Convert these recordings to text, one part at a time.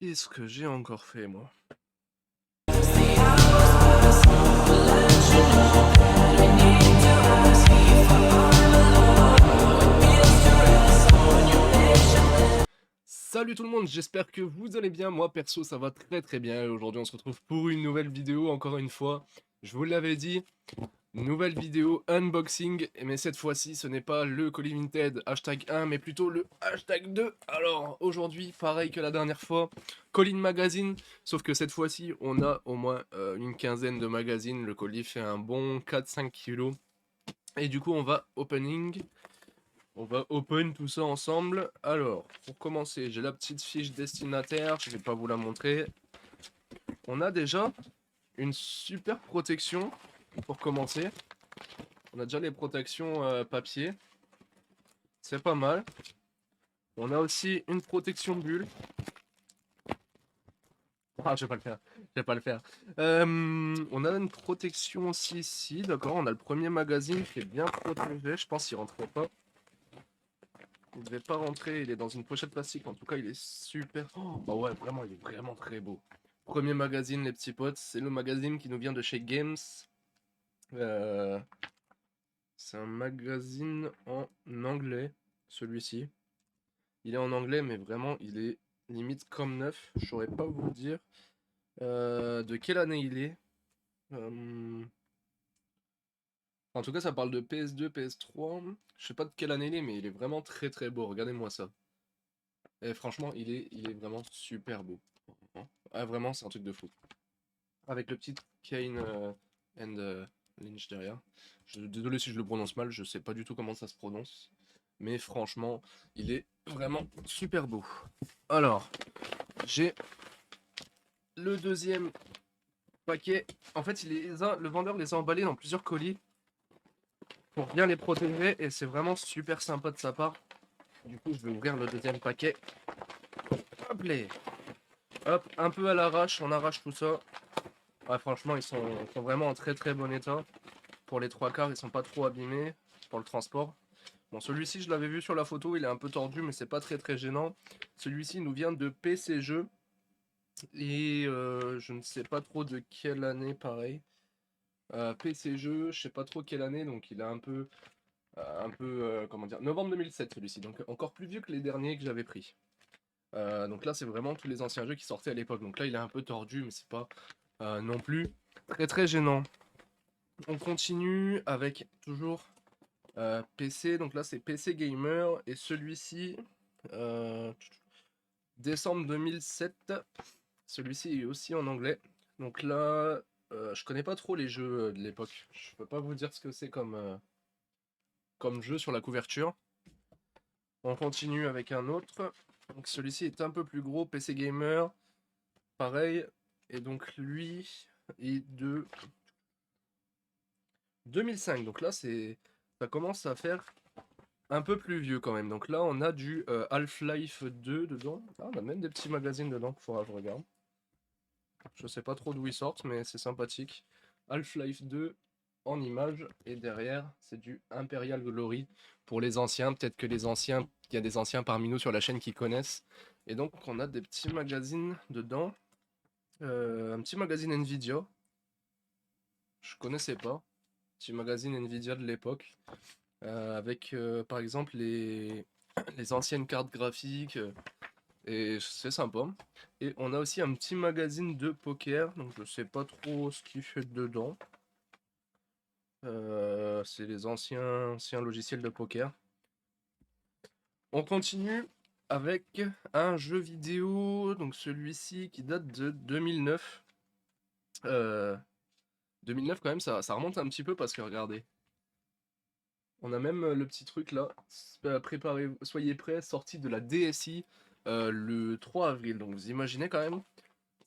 Qu'est-ce que j'ai encore fait, moi? Salut tout le monde, j'espère que vous allez bien. Moi, perso, ça va très très bien. Et aujourd'hui, on se retrouve pour une nouvelle vidéo, encore une fois. Je vous l'avais dit, nouvelle vidéo unboxing. Mais cette fois-ci, ce n'est pas le Collie Vinted hashtag 1, mais plutôt le hashtag 2. Alors, aujourd'hui, pareil que la dernière fois, Colline Magazine. Sauf que cette fois-ci, on a au moins une quinzaine de magazines. Le colis fait un bon 4-5 kilos. Et du coup, on va open tout ça ensemble. Alors, pour commencer, j'ai la petite fiche destinataire, je vais pas vous la montrer. On a déjà une super protection pour commencer. On a déjà les protections papier, c'est pas mal. On a aussi une protection bulle. Ah, je vais pas le faire, je vais pas le faire. On a une protection aussi ici, d'accord. On a le premier magazine qui est bien protégé, je pense qu'il rentrait pas. Il devait pas rentrer, il est dans une pochette plastique. En tout cas, il est super. Oh, bah ouais, vraiment, il est vraiment très beau. Premier magazine, les petits potes. C'est le magazine qui nous vient de chez Games. Euh, c'est un magazine en anglais, celui-ci. Il est en anglais, mais vraiment, il est limite comme neuf. Je saurais pas vous dire de quelle année il est. En tout cas, ça parle de PS2, PS3. Je sais pas de quelle année il est, mais il est vraiment très très beau. Regardez-moi ça. Et franchement, il est vraiment super beau. Ah, vraiment, c'est un truc de fou. Avec le petit Kane and Lynch derrière. Désolé si je le prononce mal, je sais pas du tout comment ça se prononce. Mais franchement, il est vraiment super beau. Alors, j'ai le deuxième paquet. En fait, le vendeur les a emballés dans plusieurs colis pour bien les protéger. Et c'est vraiment super sympa de sa part. Du coup, je vais ouvrir le deuxième paquet. Hop, hop, un peu à l'arrache, on arrache tout ça. Ouais, franchement, ils sont vraiment en très très bon état. Pour les trois quarts, ils sont pas trop abîmés pour le transport. Bon, celui-ci, je l'avais vu sur la photo, il est un peu tordu, mais c'est pas très très gênant. Celui-ci nous vient de PC Jeux. Et je ne sais pas trop de quelle année, pareil. PC Jeux, je sais pas trop quelle année, donc il est comment dire, novembre 2007 celui-ci, donc encore plus vieux que les derniers que j'avais pris. Donc là, c'est vraiment tous les anciens jeux qui sortaient à l'époque. Donc là, il est un peu tordu, mais c'est pas non plus très très gênant. On continue avec toujours PC, donc là c'est PC Gamer, et celui-ci, euh, décembre 2007, celui-ci est aussi en anglais. Donc là, je connais pas trop les jeux de l'époque, je peux pas vous dire ce que c'est comme jeu sur la couverture. On continue avec un autre, donc celui-ci est un peu plus gros, PC Gamer, pareil, et donc lui est de 2005, donc là ça commence à faire un peu plus vieux quand même. Donc là, on a du Half-Life 2 dedans. Ah, on a même des petits magazines dedans qu'il faudra que je regarde. Je sais pas trop d'où ils sortent, mais c'est sympathique. Half-Life 2 en images. Et derrière, c'est du Imperial Glory pour les anciens. Peut-être que les anciens, il y a des anciens parmi nous sur la chaîne qui connaissent. Et donc, on a des petits magazines dedans. Un petit magazine Nvidia. Je connaissais pas. Petit magazine Nvidia de l'époque. Avec par exemple les anciennes cartes graphiques. Et c'est sympa. Et on a aussi un petit magazine de poker. Donc je sais pas trop ce qu'il fait dedans. C'est les anciens logiciels de poker. On continue avec un jeu vidéo. Donc celui-ci qui date de 2009. Euh, 2009 quand même, ça remonte un petit peu parce que regardez. On a même le petit truc là. Préparez, soyez prêts, sortie de la DSI le 3 avril. Donc vous imaginez quand même.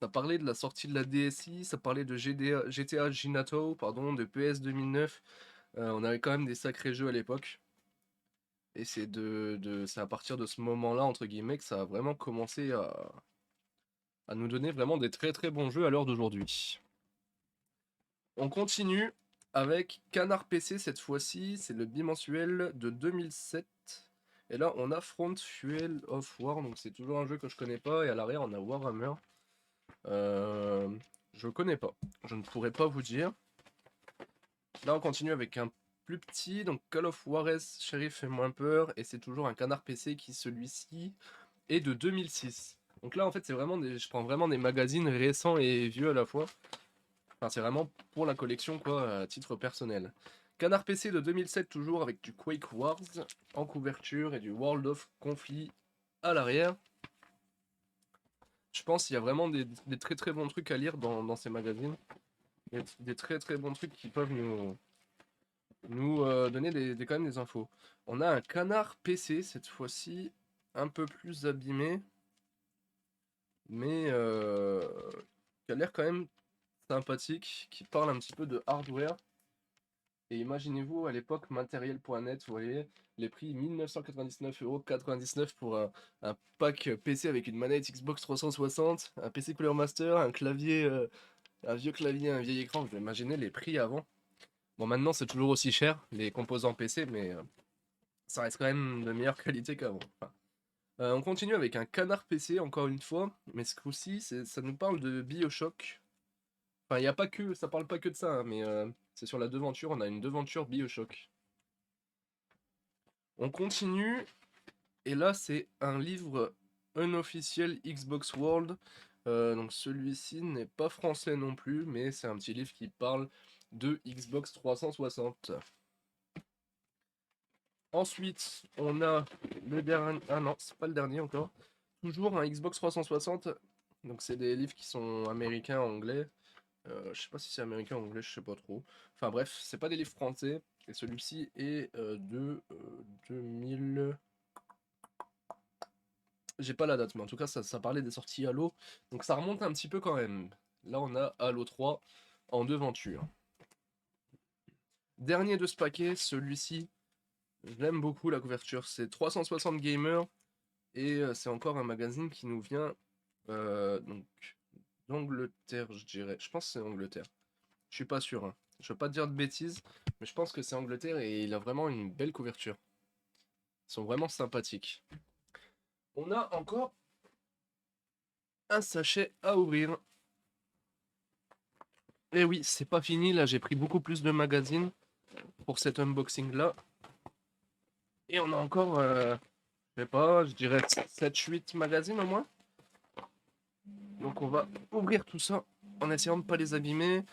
Ça parlait de la sortie de la DSI, ça parlait de GTA Ginato, pardon, de PS 2009. On avait quand même des sacrés jeux à l'époque. Et c'est à partir de ce moment-là, entre guillemets, que ça a vraiment commencé à nous donner vraiment des très très bons jeux à l'heure d'aujourd'hui. On continue avec Canard PC cette fois-ci, c'est le bimensuel de 2007. Et là, on a Front Fuel of War, donc c'est toujours un jeu que je connais pas. Et à l'arrière, on a Warhammer. Je connais pas. Je ne pourrais pas vous dire. Là, on continue avec un plus petit, donc Call of Juarez, Sheriff fait moins peur. Et c'est toujours un canard PC qui, celui-ci, est de 2006. Donc là, en fait, c'est vraiment je prends vraiment des magazines récents et vieux à la fois. Enfin, c'est vraiment pour la collection, quoi, à titre personnel. Canard PC de 2007, toujours avec du Quake Wars en couverture et du World of Conflict à l'arrière. Je pense qu'il y a vraiment des très très bons trucs à lire dans ces magazines. Des très très bons trucs qui peuvent nous donner quand même des infos. On a un Canard PC cette fois-ci, un peu plus abîmé, mais qui a l'air quand même sympathique, qui parle un petit peu de hardware. Et imaginez-vous à l'époque, matériel.net, vous voyez, les prix 1999,99€ pour un pack PC avec une manette Xbox 360, un PC Cooler Master, un clavier, un vieux clavier, un vieil écran. Vous imaginez les prix avant. Bon, maintenant c'est toujours aussi cher, les composants PC, mais ça reste quand même de meilleure qualité qu'avant. Enfin, on continue avec un canard PC, encore une fois, mais ce coup-ci, ça nous parle de BioShock. Enfin, il y a pas que, ça parle pas que de ça, hein, mais c'est sur la devanture, on a une devanture BioShock. On continue, et là c'est un livre unofficiel Xbox World. Donc celui-ci n'est pas français non plus, mais c'est un petit livre qui parle de Xbox 360. Ensuite, on a le dernier. Ah non, c'est pas le dernier encore. Toujours un Xbox 360. Donc c'est des livres qui sont américains, anglais. Je sais pas si c'est américain ou anglais, je sais pas trop. Enfin bref, c'est pas des livres français. Et celui-ci est de 2000. J'ai pas la date, mais en tout cas, ça parlait des sorties Halo. Donc ça remonte un petit peu quand même. Là, on a Halo 3 en devanture. Dernier de ce paquet, celui-ci, j'aime beaucoup la couverture. C'est 360 Gamer. Et c'est encore un magazine qui nous vient donc d'Angleterre, je dirais. Je pense que c'est Angleterre. Je suis pas sûr, hein. Je veux pas te dire de bêtises, mais je pense que c'est Angleterre et il a vraiment une belle couverture. Ils sont vraiment sympathiques. On a encore un sachet à ouvrir. Et oui, c'est pas fini, là j'ai pris beaucoup plus de magazines pour cet unboxing là. Et on a encore, je sais pas, je dirais 7-8 magazines au moins. Donc on va ouvrir tout ça en essayant de ne pas les abîmer.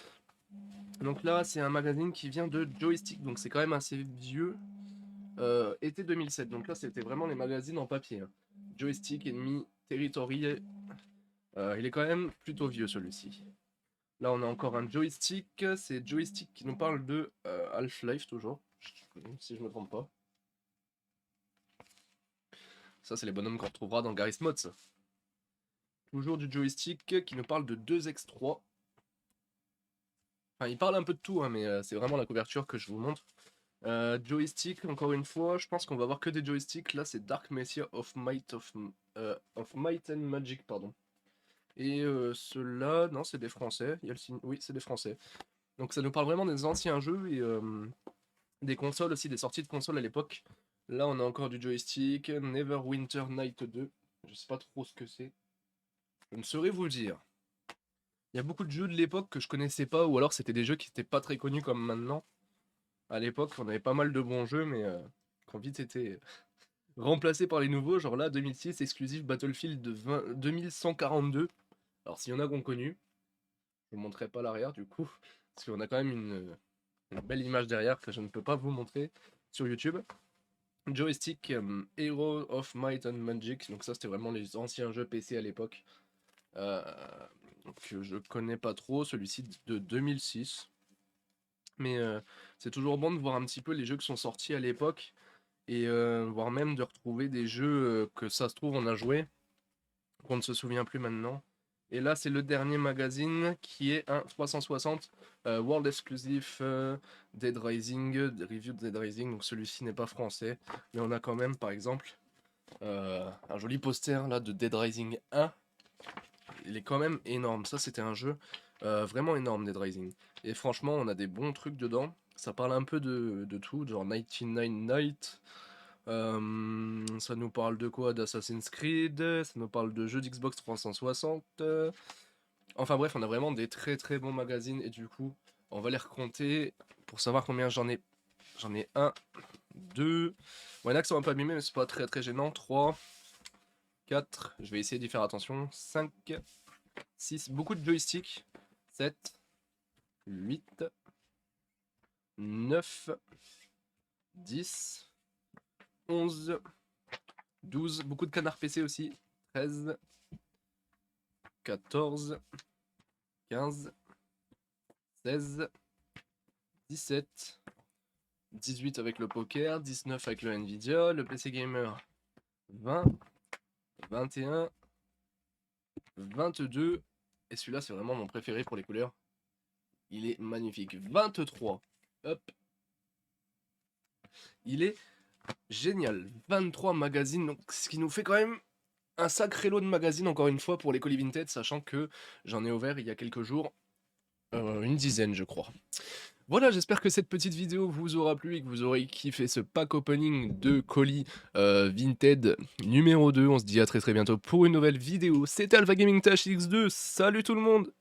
Donc là c'est un magazine qui vient de Joystick, donc c'est quand même assez vieux. Été 2007, donc là c'était vraiment les magazines en papier, hein. Joystick, Enemy, Territory, il est quand même plutôt vieux celui-ci. Là on a encore un Joystick, c'est Joystick qui nous parle de Half-Life toujours, si je me trompe pas. Ça c'est les bonhommes qu'on retrouvera dans Garry's Mod, ça. Toujours du Joystick qui nous parle de 2X3. Enfin il parle un peu de tout, hein, mais c'est vraiment la couverture que je vous montre. Joystick, encore une fois, je pense qu'on va voir que des joysticks. Là, c'est Dark Messiah of Might and Magic, pardon. Et ceux-là, non, c'est des Français. Il y a le signe... Oui, c'est des Français. Donc ça nous parle vraiment des anciens jeux et des consoles aussi, des sorties de consoles à l'époque. Là, on a encore du joystick, Neverwinter Night 2. Je sais pas trop ce que c'est. Je ne saurais vous le dire. Il y a beaucoup de jeux de l'époque que je connaissais pas, ou alors c'était des jeux qui n'étaient pas très connus comme maintenant. À l'époque, on avait pas mal de bons jeux, mais qui ont vite été remplacés par les nouveaux. Genre là, 2006, exclusif Battlefield de 2142. Alors s'il y en a qu'on connu, je ne vous montrerai pas l'arrière du coup, parce qu'on a quand même une belle image derrière que je ne peux pas vous montrer sur YouTube. Joystick Hero of Might and Magic, donc ça c'était vraiment les anciens jeux PC à l'époque. Euh, que je connais pas trop, celui-ci de 2006. Mais c'est toujours bon de voir un petit peu les jeux qui sont sortis à l'époque et voire même de retrouver des jeux que ça se trouve on a joué, qu'on ne se souvient plus maintenant. Et là c'est le dernier magazine qui est un 360 World Exclusive Dead Rising, review de Dead Rising, donc celui-ci n'est pas français, mais on a quand même par exemple un joli poster là de Dead Rising 1. Il est quand même énorme, ça c'était un jeu vraiment énorme Dead Rising. Et franchement on a des bons trucs dedans, ça parle un peu de tout, genre 99 Night. Ça nous parle de quoi? D'Assassin's Creed, ça nous parle de jeux d'Xbox 360. Enfin bref, on a vraiment des très très bons magazines et du coup, on va les recompter pour savoir combien j'en ai. J'en ai un, deux. Bon, il y en a qui sont un peu abîmés, mais c'est pas très très gênant. 3, 4, je vais essayer d'y faire attention. 5, 6, beaucoup de joysticks. 7, 8, 9, 10, 11, 12, beaucoup de canards PC aussi. 13, 14, 15, 16, 17, 18 avec le poker, 19 avec le Nvidia, le PC Gamer 20, 21, 22, et celui-là c'est vraiment mon préféré pour les couleurs. Il est magnifique. 23. Hop. Il est génial. 23 magazines, donc ce qui nous fait quand même un sacré lot de magazines, encore une fois, pour les colis Vinted, sachant que j'en ai ouvert il y a quelques jours une dizaine, je crois. Voilà, j'espère que cette petite vidéo vous aura plu et que vous aurez kiffé ce pack opening de colis Vinted numéro 2. On se dit à très très bientôt pour une nouvelle vidéo. C'était Alpha Gaming THX2. Salut tout le monde!